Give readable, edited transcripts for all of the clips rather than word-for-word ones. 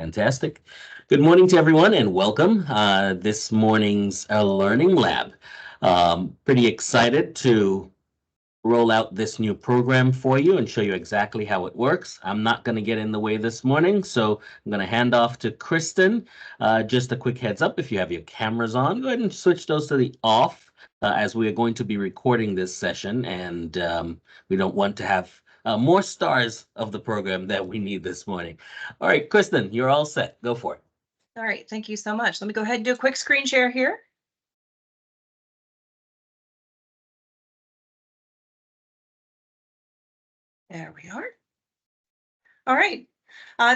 Fantastic. Good morning to everyone and welcome this morning's Learning Lab. Pretty excited to roll out this new program for you and show you exactly how it works. I'm not going to get in the way this morning, so I'm going to hand off to Kristen. Just a quick heads up, if you have your cameras on, go ahead and switch those to the off as we are going to be recording this session, and we don't want to have more stars of the program that we need this morning. All right, Kristen, you're all set. Go for it. All right, thank you so much. Let me go ahead and do a quick screen share here. There we are. All right.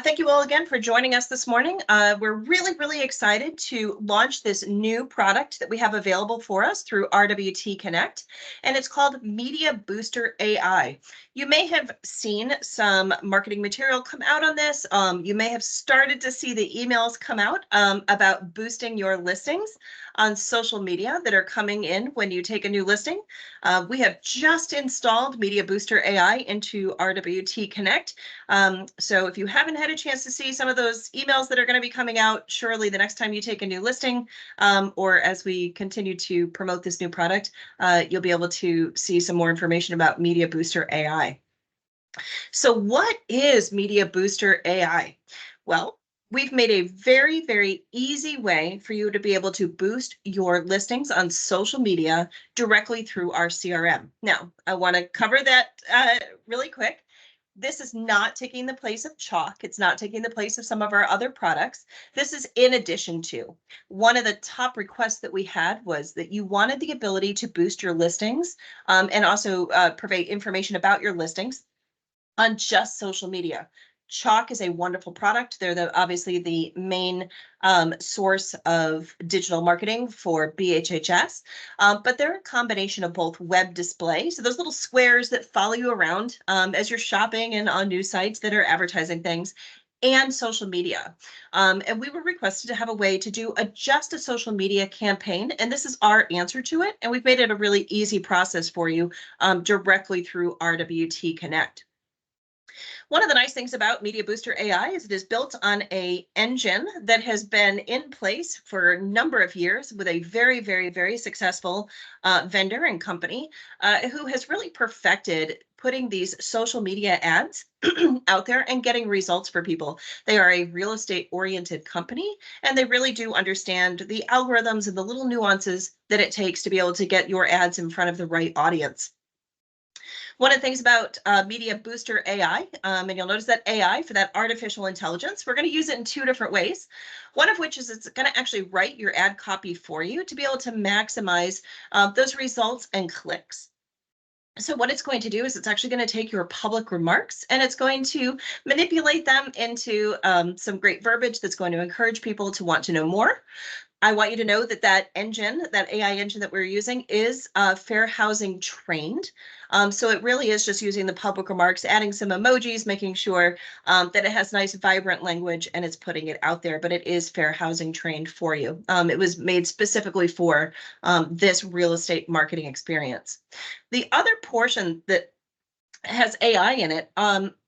Thank you all again for joining us this morning. We're really excited to launch this new product that we have available for us through RWT Connect, and it's called Media Booster AI. You may have seen some marketing material come out on this. You may have started to see the emails come out about boosting your listings on social media that are coming in when you take a new listing. We have just installed Media Booster AI into RWT Connect. So if you haven't had a chance to see some of those emails that are going to be coming out, surely the next time you take a new listing, or as we continue to promote this new product, you'll be able to see some more information about Media Booster AI. So what is Media Booster AI? Well, we've made a very easy way for you to be able to boost your listings on social media directly through our CRM. Now, I want to cover that really quick. This is not taking the place of Chalk. It's not taking the place of some of our other products. This is in addition to. One of the top requests that we had was that you wanted the ability to boost your listings and also provide information about your listings on just social media. Chalk is a wonderful product. They're obviously the main source of digital marketing for BHHS, but they're a combination of both web display, so those little squares that follow you around as you're shopping and on news sites that are advertising things, and social media. And we were requested to have a way to do just a social media campaign, and this is our answer to it, and we've made it a really easy process for you directly through RWT Connect. One of the nice things about Media Booster AI is it is built on an engine that has been in place for a number of years with a very successful vendor and company who has really perfected putting these social media ads out there and getting results for people. They are a real estate oriented company, and they really do understand the algorithms and the little nuances that it takes to be able to get your ads in front of the right audience. One of the things about Media Booster AI, and you'll notice that AI for that artificial intelligence, we're going to use it in two different ways. One of which is it's going to actually write your ad copy for you to be able to maximize those results and clicks. So what it's going to do is it's actually going to take your public remarks and it's going to manipulate them into some great verbiage that's going to encourage people to want to know more. I want you to know that that engine, that AI engine that we're using is fair housing trained. So it really is just using the public remarks, adding some emojis, making sure that it has nice, vibrant language and it's putting it out there, but it is fair housing trained for you. It was made specifically for this real estate marketing experience. The other portion that has AI in it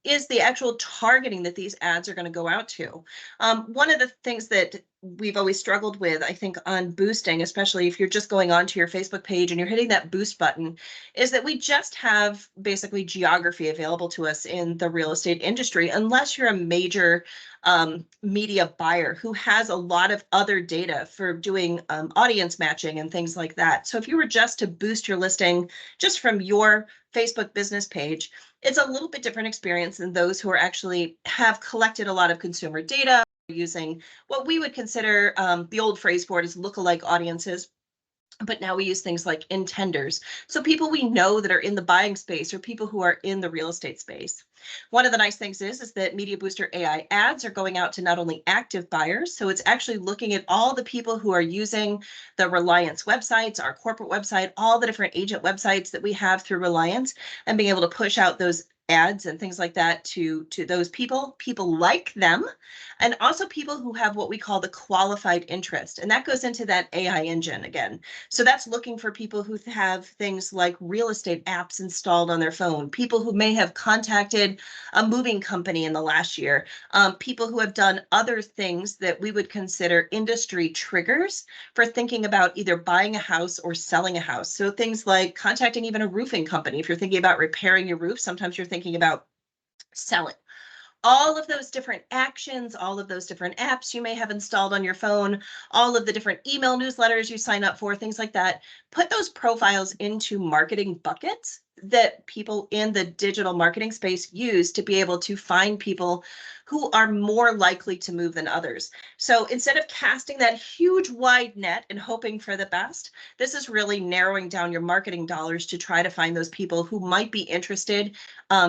is the actual targeting that these ads are going to go out to. One of the things that we've always struggled with, I think, on boosting, especially if you're just going onto your Facebook page and you're hitting that boost button, is that we just have basically geography available to us in the real estate industry, unless you're a major media buyer who has a lot of other data for doing audience matching and things like that. So if you were just to boost your listing just from your Facebook business page, it's a little bit different experience than those who are actually have collected a lot of consumer data using what we would consider the old phrase for it is lookalike audiences. But now we use things like intenders. So people we know that are in the buying space or people who are in the real estate space. One of the nice things is that Media Booster AI ads are going out to not only active buyers, so it's actually looking at all the people who are using the Reliance websites, our corporate website, all the different agent websites that we have through Reliance, and being able to push out those ads and things like that to those people like them, and also people who have what we call the qualified interest. And that goes into that AI engine again. So that's looking for people who have things like real estate apps installed on their phone, people who may have contacted a moving company in the last year, people who have done other things that we would consider industry triggers for thinking about either buying a house or selling a house. So things like contacting even a roofing company. If you're thinking about repairing your roof, sometimes you're thinking about selling. All of those different actions, all of those different apps you may have installed on your phone, all of the different email newsletters you sign up for, things like that, put those profiles into marketing buckets that people in the digital marketing space use to be able to find people who are more likely to move than others. So instead of casting that huge wide net and hoping for the best, this is really narrowing down your marketing dollars to try to find those people who might be interested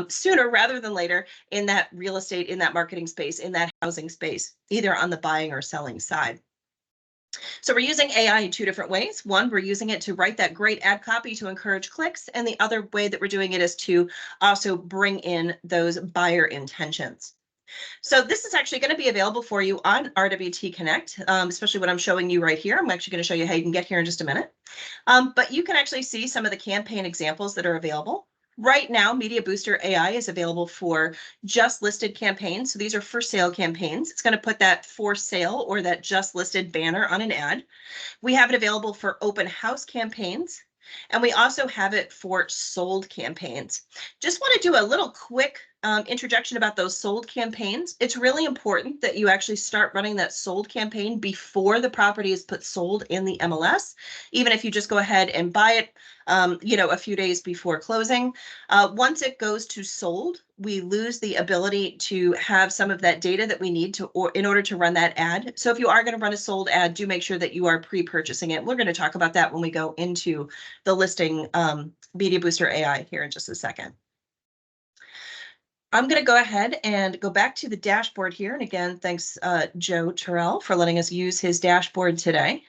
sooner rather than later in that real estate, in that marketing space, in that housing space, either on the buying or selling side. So we're using AI in two different ways. One, we're using it to write that great ad copy to encourage clicks. And the other way that we're doing it is to also bring in those buyer intentions. So this is actually going to be available for you on RWT Connect, especially what I'm showing you right here. I'm actually going to show you how you can get here in just a minute. But you can actually see some of the campaign examples that are available. Right now, Media Booster AI is available for just listed campaigns. So these are for sale campaigns. It's going to put that for sale or that just listed banner on an ad. We have it available for open house campaigns. And we also have it for sold campaigns. Just want to do a little quick interjection about those sold campaigns. It's really important that you actually start running that sold campaign before the property is put sold in the MLS. Even if you just go ahead and buy it, a few days before closing. Once it goes to sold, we lose the ability to have some of that data that we need in order to run that ad. So if you are going to run a sold ad, do make sure that you are pre-purchasing it. We're going to talk about that when we go into the listing Media Booster AI here in just a second. I'm going to go ahead and go back to the dashboard here. And again, thanks Joe Terrell for letting us use his dashboard today.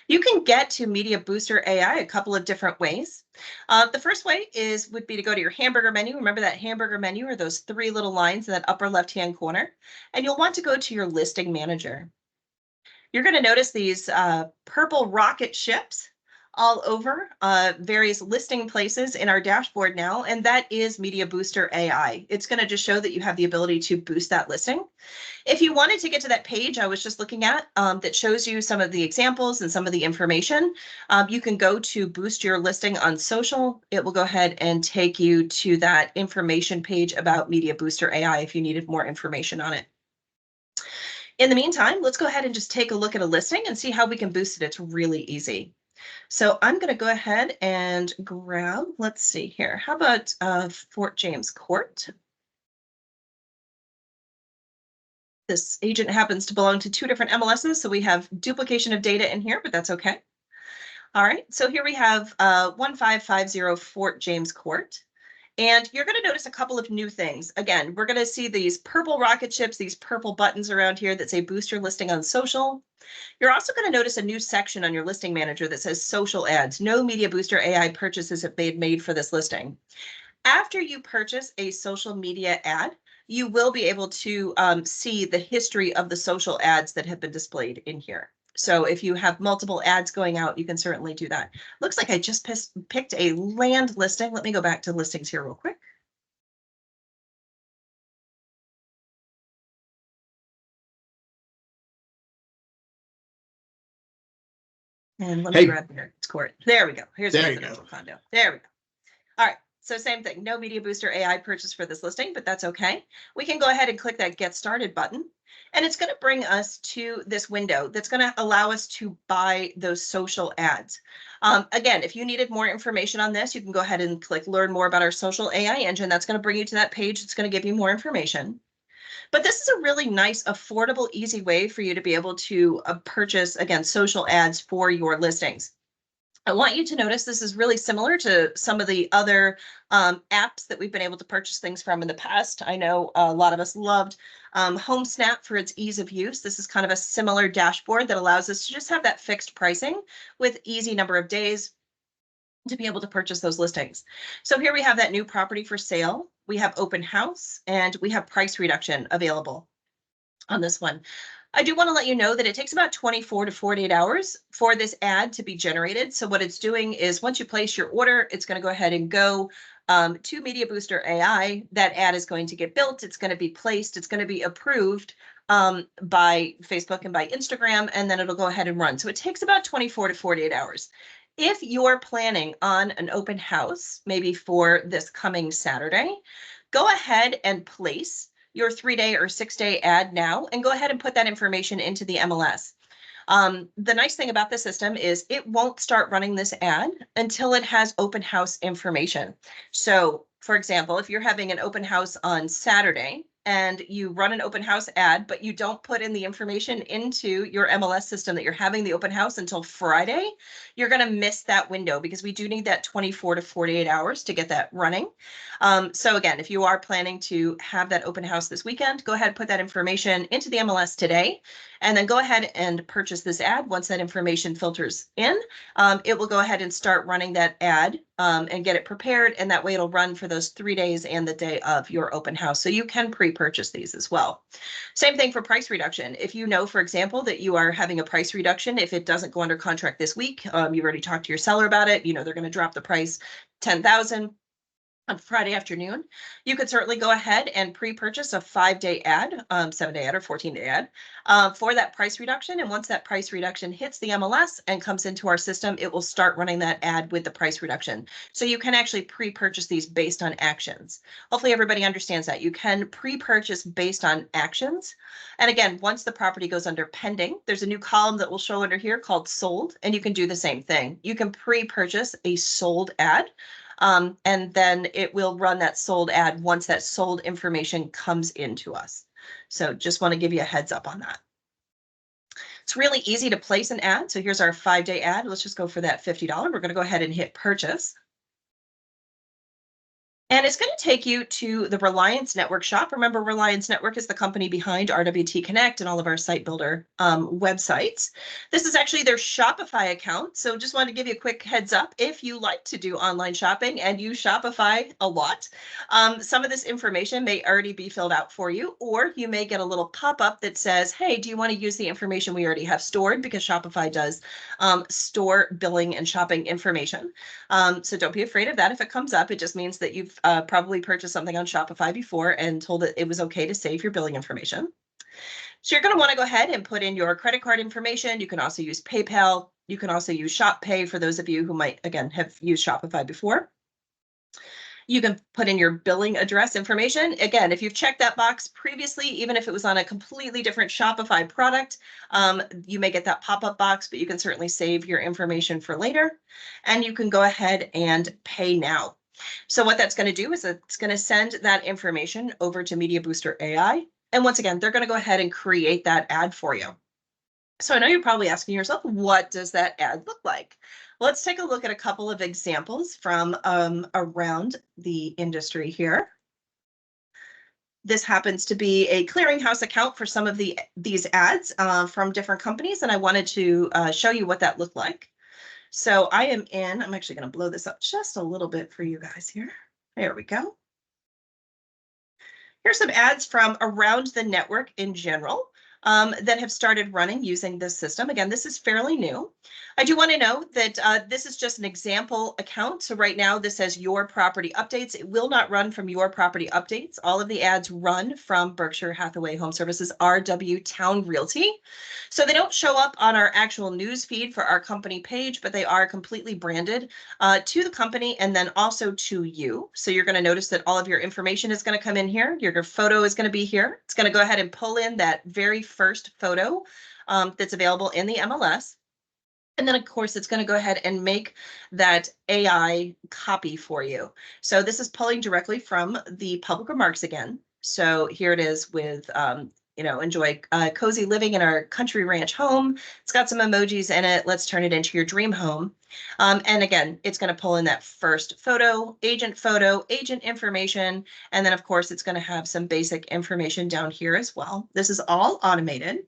You can get to Media Booster AI a couple of different ways. The first way would be to go to your hamburger menu. Remember that hamburger menu are those three little lines in that upper left-hand corner. And you'll want to go to your listing manager. You're going to notice these purple rocket ships all over various listing places in our dashboard now, and that is Media Booster AI. It's going to just show that you have the ability to boost that listing. If you wanted to get to that page I was just looking at that shows you some of the examples and some of the information, you can go to boost your listing on social. It will go ahead and take you to that information page about Media Booster AI if you needed more information on it. In the meantime, let's go ahead and just take a look at a listing and see how we can boost it. It's really easy. So I'm going to go ahead and grab, let's see here. How about Fort James Court? This agent happens to belong to two different MLSs, so we have duplication of data in here, but that's okay. All right, so here we have 1550 Fort James Court. And you're going to notice a couple of new things. Again, we're going to see these purple rocket ships, these purple buttons around here that say boost your listing on social. You're also going to notice a new section on your listing manager that says social ads. No Media Booster AI purchases have been made for this listing. After you purchase a social media ad, you will be able to see the history of the social ads that have been displayed in here. So if you have multiple ads going out, you can certainly do that. Looks like I just picked a land listing. Let me go back to listings here real quick. And let me grab the court. There we go. Here's a residential condo. There we go. All right. So same thing, no Media Booster AI purchase for this listing, but that's okay. We can go ahead and click that Get Started button, and it's going to bring us to this window that's going to allow us to buy those social ads. Again, if you needed more information on this, you can go ahead and click Learn More about our social AI engine. That's going to bring you to that page. It's going to give you more information. But this is a really nice, affordable, easy way for you to be able to purchase, again, social ads for your listings. I want you to notice this is really similar to some of the other apps that we've been able to purchase things from in the past. I know a lot of us loved HomeSnap for its ease of use. This is kind of a similar dashboard that allows us to just have that fixed pricing with easy number of days to be able to purchase those listings. So here we have that new property for sale. we have open house, and we have price reduction available on this one. I do want to let you know that it takes about 24 to 48 hours for this ad to be generated. So what it's doing is once you place your order, it's going to go ahead and go to MediaBoosterAI. That ad is going to get built. It's going to be placed. It's going to be approved by Facebook and by Instagram, and then it'll go ahead and run. So it takes about 24 to 48 hours. If you're planning on an open house, maybe for this coming Saturday, go ahead and place your 3-day or 6-day ad now and go ahead and put that information into the MLS. The nice thing about the system is it won't start running this ad until it has open house information. So, for example, if you're having an open house on Saturday and you run an open house ad, but you don't put in the information into your MLS system that you're having the open house until Friday, you're going to miss that window because we do need that 24 to 48 hours to get that running. So again, if you are planning to have that open house this weekend, go ahead and put that information into the MLS today, and then go ahead and purchase this ad. Once that information filters in, it will go ahead and start running that ad and get it prepared, and that way it'll run for those 3 days and the day of your open house. So you can pre-purchase these as well. Same thing for price reduction. If you know, for example, that you are having a price reduction, if it doesn't go under contract this week, you've already talked to your seller about it, you know they're going to drop the price 10,000 on Friday afternoon, you could certainly go ahead and pre-purchase a 5-day ad, 7-day ad or 14-day ad for that price reduction. And once that price reduction hits the MLS and comes into our system, it will start running that ad with the price reduction. So you can actually pre-purchase these based on actions. Hopefully everybody understands that. You can pre-purchase based on actions. And again, once the property goes under pending, there's a new column that will show under here called sold, and you can do the same thing. You can pre-purchase a sold ad. And then it will run that sold ad once that sold information comes into us. So just want to give you a heads up on that. It's really easy to place an ad. So here's our 5-day ad. Let's just go for that $50. We're going to go ahead and hit purchase. And it's going to take you to the Reliance Network shop. Remember, Reliance Network is the company behind RWT Connect and all of our site builder websites. This is actually their Shopify account. So just wanted to give you a quick heads up. If you like to do online shopping and use Shopify a lot, some of this information may already be filled out for you, or you may get a little pop-up that says, hey, do you want to use the information we already have stored? Because Shopify does store billing and shopping information. So don't be afraid of that. If it comes up, it just means that you've probably purchased something on Shopify before and told it it was okay to save your billing information. So you're going to want to go ahead and put in your credit card information. You can also use PayPal. You can also use Shop Pay for those of you who might, again, have used Shopify before. You can put in your billing address information. Again, if you've checked that box previously, even if it was on a completely different Shopify product, you may get that pop-up box, but you can certainly save your information for later. And you can go ahead and pay now. So what that's going to do is it's going to send that information over to MediaBoosterAI. And once again, they're going to go ahead and create that ad for you. So I know you're probably asking yourself, what does that ad look like? Let's take a look at a couple of examples from around the industry here. This happens to be a clearinghouse account for some of these ads from different companies, and I wanted to show you what that looked like. So I'm actually going to blow this up just a little bit for you guys here. There we go. Here's some ads from around the network in general that have started running using this system. Again, this is fairly new. I do want to know that this is just an example account. So right now this says your property updates. It will not run from your property updates. All of the ads run from Berkshire Hathaway Home Services, RW Town Realty. So they don't show up on our actual news feed for our company page, but they are completely branded to the company and then also to you. So you're going to notice that all of your information is going to come in here. Your photo is going to be here. It's going to go ahead and pull in that very first photo that's available in the MLS. And then, of course, it's going to go ahead and make that AI copy for you. So this is pulling directly from the public remarks again. So here it is with, enjoy cozy living in our country ranch home. It's got some emojis in it. Let's turn it into your dream home. And again, it's going to pull in that first photo, agent information. And then, of course, it's going to have some basic information down here as well. This is all automated.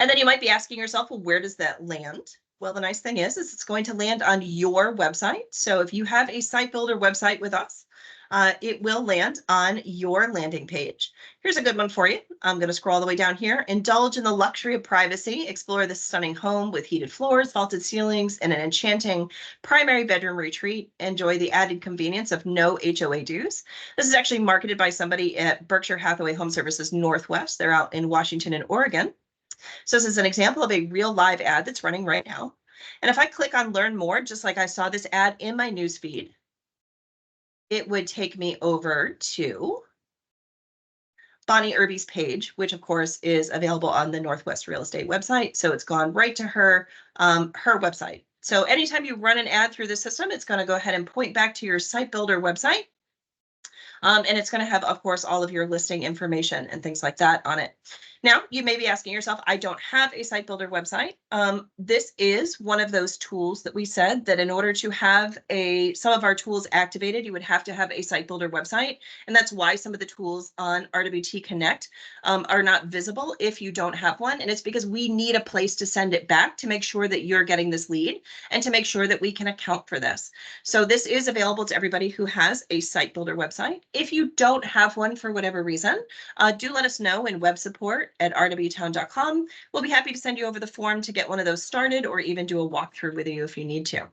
And then you might be asking yourself, well, where does that land? Well, the nice thing is it's going to land on your website. So if you have a site builder website with us, it will land on your landing page. Here's a good one for you. I'm going to scroll all the way down here. Indulge in the luxury of privacy. Explore this stunning home with heated floors, vaulted ceilings, and an enchanting primary bedroom retreat. Enjoy the added convenience of no HOA dues. This is actually marketed by somebody at Berkshire Hathaway Home Services Northwest. They're out in Washington and Oregon. So this is an example of a real live ad that's running right now. And if I click on learn more, just like I saw this ad in my newsfeed, it would take me over to Bonnie Irby's page, which of course is available on the Northwest Real Estate website. So it's gone right to her website. So anytime you run an ad through the system, it's going to go ahead and point back to your site builder website. And it's going to have, of course, all of your listing information and things like that on it. Now, you may be asking yourself, I don't have a site builder website. This is one of those tools that we said that in order to have some of our tools activated, you would have to have a site builder website. And that's why some of the tools on RWT Connect are not visible if you don't have one. And it's because we need a place to send it back to make sure that you're getting this lead and to make sure that we can account for this. So this is available to everybody who has a site builder website. If you don't have one for whatever reason, do let us know in web support at rwtown.com. We'll be happy to send you over the form to get one of those started or even do a walkthrough with you if you need to.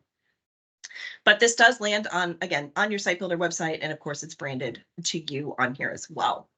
But this does land on, again, on your site builder website. And of course, it's branded to you on here as well.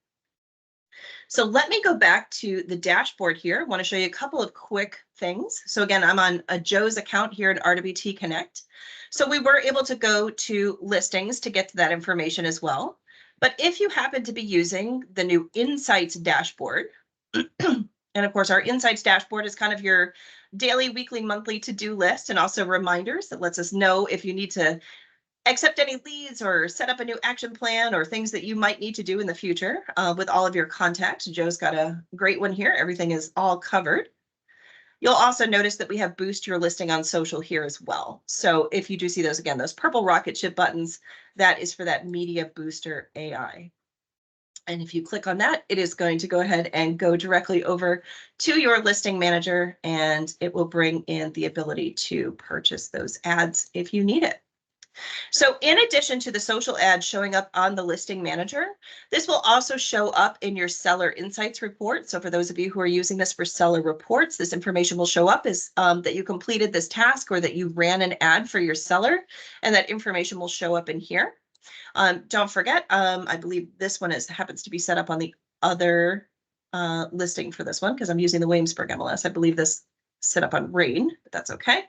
So let me go back to the dashboard here. I want to show you a couple of quick things. So again, I'm on a Joe's account here at RWT Connect. So we were able to go to listings to get to that information as well. But if you happen to be using the new Insights dashboard, and of course, our Insights dashboard is kind of your daily, weekly, monthly to-do list and also reminders that lets us know if you need to accept any leads or set up a new action plan or things that you might need to do in the future with all of your contacts. Joe's got a great one here. Everything is all covered. You'll also notice that we have boost your listing on social here as well. So if you do see those, again, those purple rocket ship buttons, that is for that Media Booster AI. And if you click on that, it is going to go ahead and go directly over to your listing manager, and it will bring in the ability to purchase those ads if you need it. So in addition to the social ads showing up on the listing manager, this will also show up in your seller insights report. So for those of you who are using this for seller reports, this information will show up as that you completed this task or that you ran an ad for your seller, and that information will show up in here. Don't forget, I believe this one happens to be set up on the other listing for this one because I'm using the Williamsburg MLS. I believe this set up on Rain, but that's okay.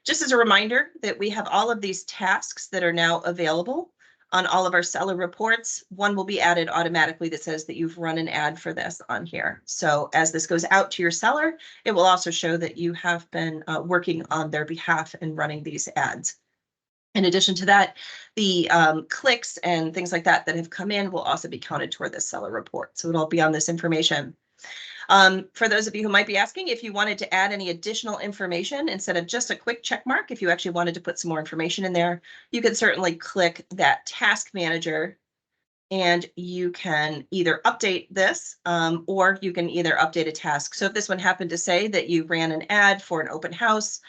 Just as a reminder that we have all of these tasks that are now available on all of our seller reports. One will be added automatically that says that you've run an ad for this on here. So as this goes out to your seller, it will also show that you have been working on their behalf and running these ads. In addition to that, the clicks and things like that have come in will also be counted toward this seller report. So it'll be on this information. For those of you who might be asking, if you wanted to add any additional information instead of just a quick check mark, if you actually wanted to put some more information in there, you can certainly click that task manager and you can either update this or you can either update a task. So if this one happened to say that you ran an ad for an open house,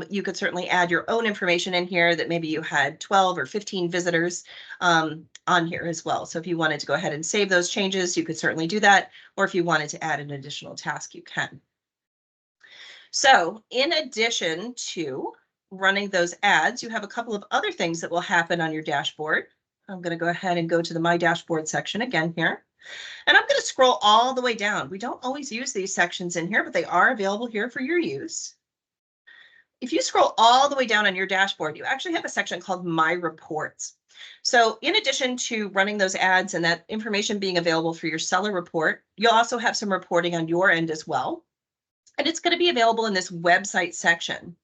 you could certainly add your own information in here that maybe you had 12 or 15 visitors on here as well. So if you wanted to go ahead and save those changes, you could certainly do that. Or if you wanted to add an additional task, you can. So in addition to running those ads, you have a couple of other things that will happen on your dashboard. I'm going to go ahead and go to the My Dashboard section again here. And I'm going to scroll all the way down. We don't always use these sections in here, but they are available here for your use. If you scroll all the way down on your dashboard, you actually have a section called My Reports. So in addition to running those ads and that information being available for your seller report, you'll also have some reporting on your end as well. And it's going to be available in this website section.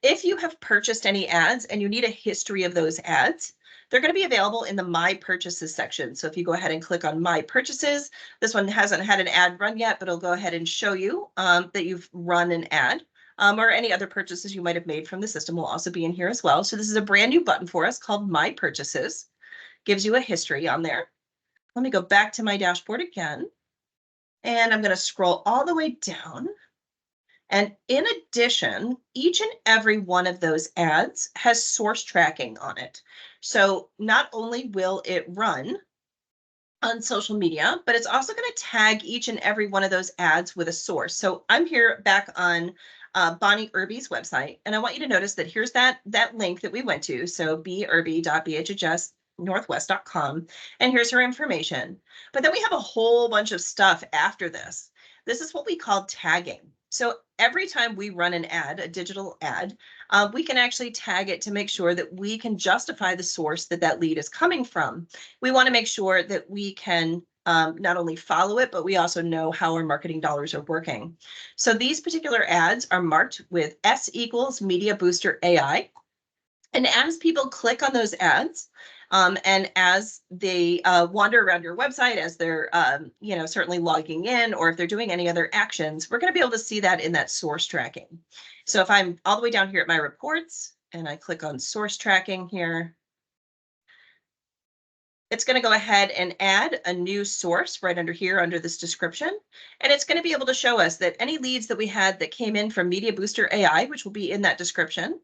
If you have purchased any ads and you need a history of those ads, they're going to be available in the My Purchases section. So if you go ahead and click on My Purchases, this one hasn't had an ad run yet, but it'll go ahead and show you that you've run an ad. Or any other purchases you might have made from the system will also be in here as well. So this is a brand new button for us called My Purchases. Gives you a history on there. Let me go back to my dashboard again. And I'm going to scroll all the way down. And in addition, each and every one of those ads has source tracking on it. So not only will it run on social media, but it's also going to tag each and every one of those ads with a source. So I'm here back on Bonnie Irby's website, and I want you to notice that here's that link that we went to. So birby.bhsnorthwest.com, and here's her information. But then we have a whole bunch of stuff after this. This is what we call tagging. So every time we run an ad, a digital ad, we can actually tag it to make sure that we can justify the source that that lead is coming from. We want to make sure that we can not only follow it, but we also know how our marketing dollars are working. So these particular ads are marked with S equals Media Booster AI. And as people click on those ads, and as they wander around your website, as they're certainly logging in, or if they're doing any other actions, we're going to be able to see that in that source tracking. So if I'm all the way down here at my reports and I click on source tracking here, it's going to go ahead and add a new source right under here under this description. And it's going to be able to show us that any leads that we had that came in from Media Booster AI, which will be in that description,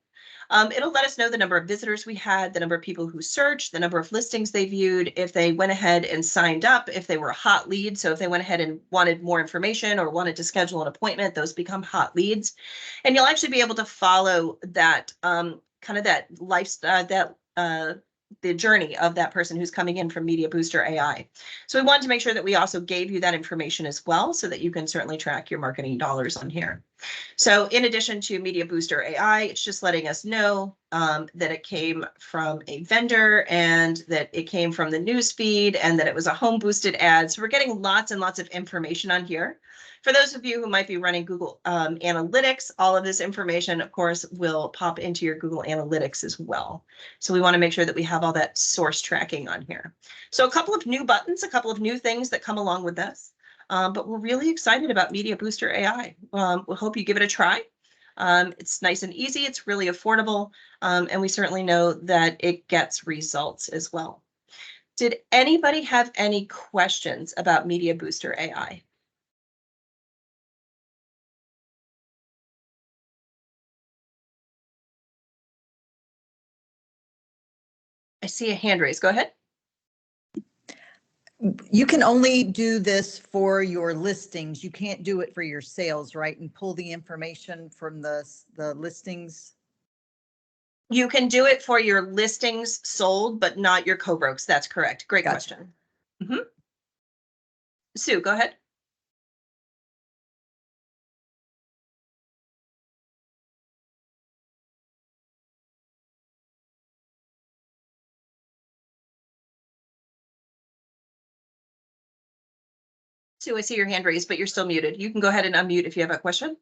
it'll let us know the number of visitors we had, the number of people who searched, the number of listings they viewed, if they went ahead and signed up, if they were a hot lead. So if they went ahead and wanted more information or wanted to schedule an appointment, those become hot leads. And you'll actually be able to follow that kind of that lifestyle, the journey of that person who's coming in from Media Booster AI. So we wanted to make sure that we also gave you that information as well, so that you can certainly track your marketing dollars on here. So in addition to Media Booster AI, it's just letting us know that it came from a vendor and that it came from the news feed and that it was a home boosted ad. So we're getting lots and lots of information on here. For those of you who might be running Google Analytics, all of this information, of course, will pop into your Google Analytics as well. So we want to make sure that we have all that source tracking on here. So a couple of new buttons, a couple of new things that come along with this. But we're really excited about Media Booster AI. We hope you give it a try. It's nice and easy. It's really affordable. And we certainly know that it gets results as well. Did anybody have any questions about Media Booster AI? I see a hand raised. Go ahead. You can only do this for your listings. You can't do it for your sales, right? And pull the information from the listings. You can do it for your listings sold, but not your co-brokes. That's correct. Great Gotcha. question. Sue, go ahead. Sue, I see your hand raised, but you're still muted. You can go ahead and unmute if you have a question.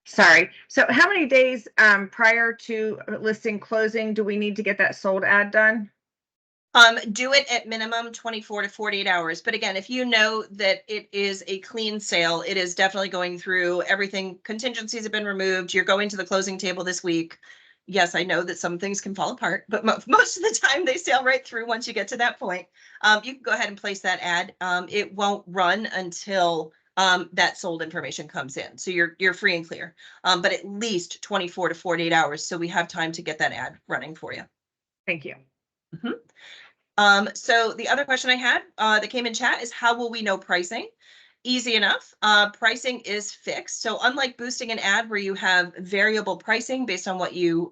Sorry. So how many days prior to listing closing do we need to get that sold ad done? Do it at minimum 24 to 48 hours. But again, if you know that it is a clean sale, it is definitely going through everything. Contingencies have been removed. You're going to the closing table this week. Yes, I know that some things can fall apart, but most of the time they sail right through once you get to that point. You can go ahead and place that ad. It won't run until that sold information comes in. So you're free and clear, but at least 24 to 48 hours. So we have time to get that ad running for you. Thank you. So the other question I had that came in chat is, how will we know pricing? Easy enough. Pricing is fixed. So unlike boosting an ad where you have variable pricing based on what you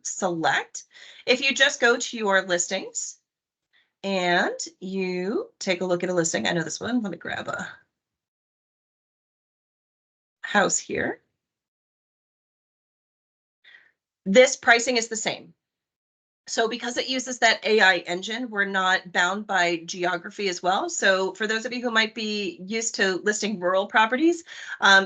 select, if you just go to your listings and you take a look at a listing, I know this one, let me grab a house here. This pricing is the same. So because it uses that AI engine, we're not bound by geography as well. So for those of you who might be used to listing rural properties,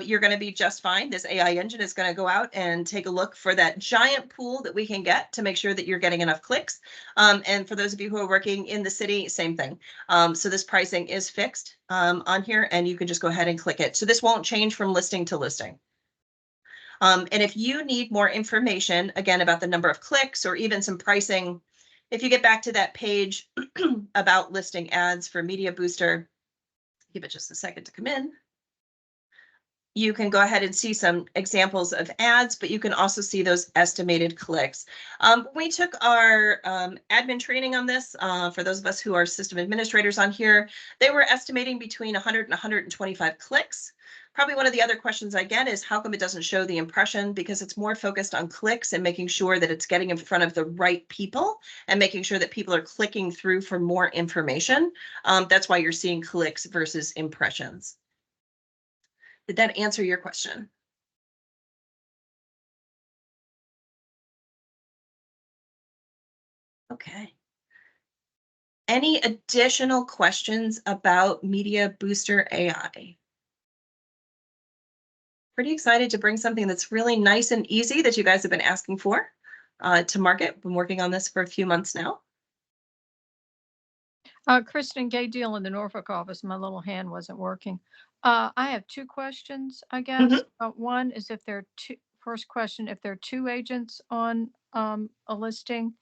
you're going to be just fine. This AI engine is going to go out and take a look for that giant pool that we can get to make sure that you're getting enough clicks. And for those of you who are working in the city, same thing. So this pricing is fixed on here, and you can just go ahead and click it. So this won't change from listing to listing. And if you need more information, again, about the number of clicks or even some pricing, if you get back to that page about listing ads for Media Booster, give it just a second to come in. you can go ahead and see some examples of ads, but you can also see those estimated clicks. We took our admin training on this. For those of us who are system administrators on here, they were estimating between 100 and 125 clicks. Probably one of the other questions I get is how come it doesn't show the impression? Because it's more focused on clicks and making sure that it's getting in front of the right people and making sure that people are clicking through for more information. That's why you're seeing clicks versus impressions. Did that answer your question? Okay. Any additional questions about Media Booster AI? Pretty excited to bring something that's really nice and easy that you guys have been asking for to market. Been working on this for a few months now. Kristen Gay Deal in the Norfolk office. My little hand wasn't working. I have two questions, I guess. One is if there are first question, if there are two agents on a listing.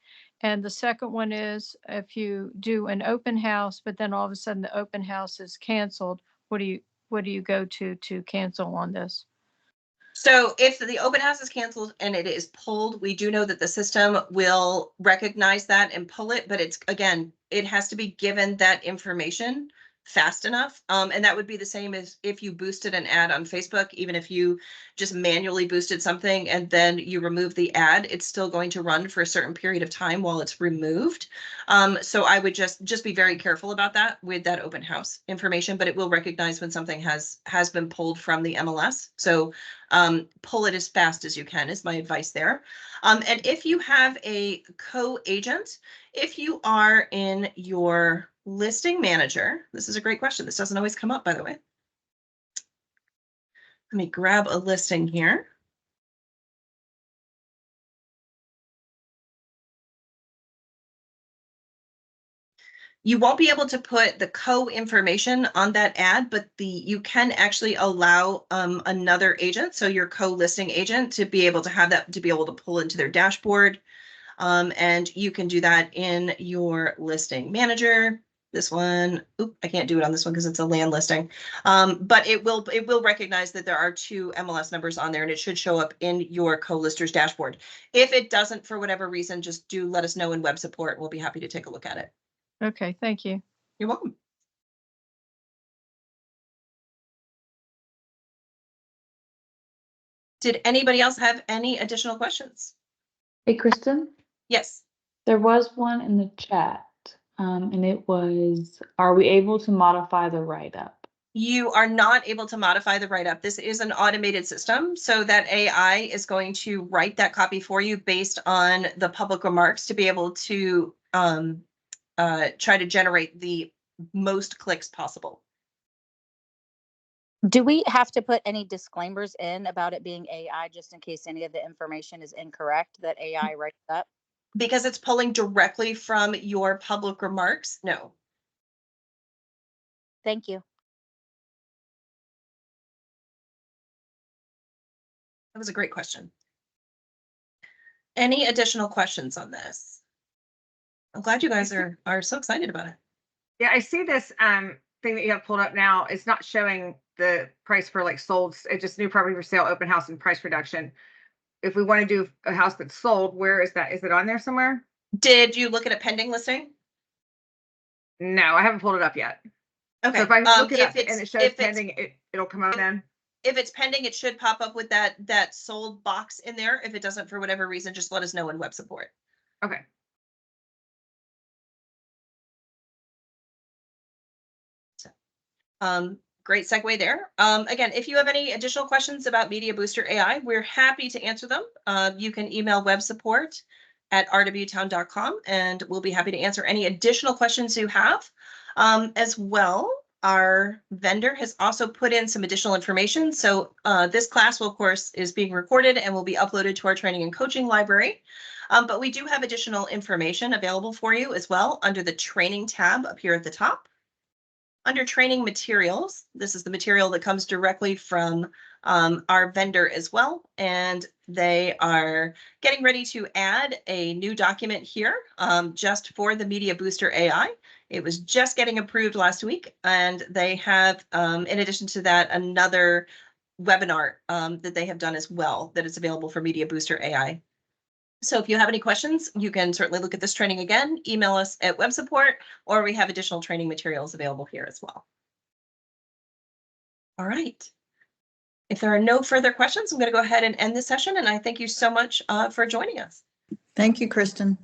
And the second one is if you do an open house, but then all of a sudden the open house is canceled, what do you go to cancel on this? So if the open house is canceled and it is pulled, we do know that the system will recognize that and pull it, but it's, again, it has to be given that information fast enough. And that would be the same as if you boosted an ad on Facebook. Even if you just manually boosted something and then you remove the ad, it's still going to run for a certain period of time while it's removed. So I would just be very careful about that with that open house information, but it will recognize when something has been pulled from the MLS. So pull it as fast as you can is my advice there. And if you have a co-agent, if you are in your listing manager, this is a great question. This doesn't always come up, by the way. Let me grab a listing here. You won't be able to put the co-information on that ad, but you can actually allow another agent, so your co-listing agent, to be able to have that, to be able to pull into their dashboard. And you can do that in your listing manager. This one, I can't do it on this one because it's a land listing, but it will recognize that there are two MLS numbers on there, and it should show up in your co-lister's dashboard. If it doesn't, for whatever reason, just do let us know in web support. We'll be happy to take a look at it. Okay, thank you. You're welcome. Did anybody else have any additional questions? Hey, Kristen, Yes. there was one in the chat, and it was, are we able to modify the write-up? You are not able to modify the write-up. This is an automated system, so that AI is going to write that copy for you based on the public remarks to be able to try to generate the most clicks possible. Do we have to put any disclaimers in about it being AI just in case any of the information is incorrect that AI writes up? Because it's pulling directly from your public remarks? No. Thank you. That was a great question. Any additional questions on this? I'm glad you guys are so excited about it. Yeah, I see this thing that you have pulled up now. It's not showing the price for like sold. It's just new property for sale, open house, and price reduction. If we want to do a house that's sold, where is that? Is it on there somewhere? Did you look at a pending listing? No, I haven't pulled it up yet. Okay. So if I look it if up it's, and it shows pending, it'll come up then. If it's pending, it should pop up with that sold box in there. If it doesn't, for whatever reason, just let us know in web support. Okay. Great segue there. Again, if you have any additional questions about Media Booster AI, we're happy to answer them. You can email web support at rwtown.com, and we'll be happy to answer any additional questions you have. As well, our vendor has also put in some additional information. So this class will, of course, is being recorded and will be uploaded to our training and coaching library. But we do have additional information available for you as well under the training tab up here at the top. Under training materials, this is the material that comes directly from our vendor as well. And they are getting ready to add a new document here just for the Media Booster AI. It was just getting approved last week. And they have, in addition to that, another webinar that they have done as well that is available for Media Booster AI. So if you have any questions, you can certainly look at this training again, email us at web support, or we have additional training materials available here as well. All right. If there are no further questions, I'm going to go ahead and end this session, and I thank you so much for joining us. Thank you, Kristen.